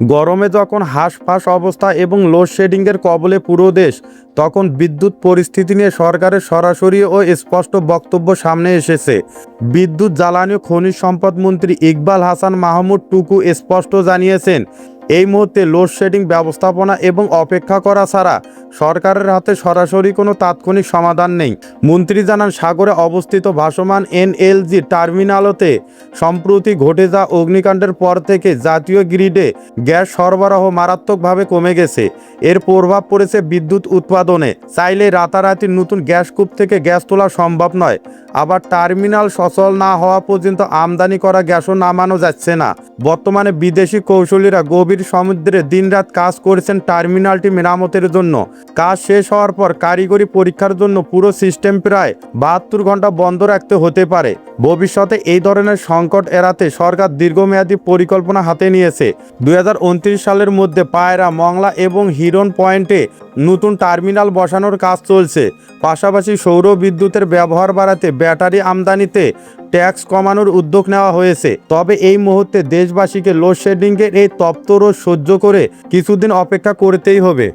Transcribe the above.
গরমে যখন হাঁসফাঁস অবস্থা এবং লোডশেডিংয়ের কবলে পুরো দেশ, তখন বিদ্যুৎ পরিস্থিতি নিয়ে সরকারের সরাসরি ও স্পষ্ট বক্তব্য সামনে এসেছে। বিদ্যুৎ, জ্বালানি ও খনিজ সম্পদ মন্ত্রী ইকবাল হাসান মাহমুদ টুকু স্পষ্ট জানিয়েছেন, এই মুহূর্তে লোডশেডিং ব্যবস্থাপনা এবং অপেক্ষা করা ছাড়া সরকারের হাতে সরাসরি কোনো তাৎক্ষণিক সমাধান নেই। মন্ত্রী জানান, সাগরে অবস্থিত ভাসমান এনএলজি টার্মিনালতে সম্প্রতি ঘটে যাওয়া অগ্নিকাণ্ডের পর থেকে জাতীয় গ্রিডে গ্যাস সরবরাহ মারাত্মকভাবে কমে গেছে। এর প্রভাব পড়েছে বিদ্যুৎ উৎপাদনে। চাইলে রাতারাতি নতুন গ্যাস কূপ থেকে গ্যাস তোলা সম্ভব নয়, আবার টার্মিনাল সচল না হওয়া পর্যন্ত আমদানি করা গ্যাসও নামানো যাচ্ছে না। বর্তমানে বিদেশি কৌশলীরা গভীর সমুদ্রে দিনরাত কাজ করছেন টার্মিনালটি মেরামতের জন্য। কাজ শেষ হওয়ার পর কারিগরি পরীক্ষার জন্য পুরো সিস্টেম প্রায় 72 ঘন্টা বন্ধ রাখতে হতে পারে। ভবিষ্যতে এই ধরনের সংকট এড়াতে সরকার দীর্ঘমেয়াদী পরিকল্পনা হাতে নিয়েছে। 2029 সালের মধ্যে পায়রা, মংলা এবং হিরন পয়েন্টে নতুন টার্মিনাল বসানোর কাজ চলছে। পাশাপাশি সৌর বিদ্যুতের ব্যবহার বাড়াতে ব্যাটারি আমদানিতে ট্যাক্স কমানোর উদ্যোগ নেওয়া হয়েছে। তবে এই মুহূর্তে দেশবাসীকে লোডশেডিংয়ের এই তপ্ত রোদ সহ্য করে কিছুদিন অপেক্ষা করতেই হবে।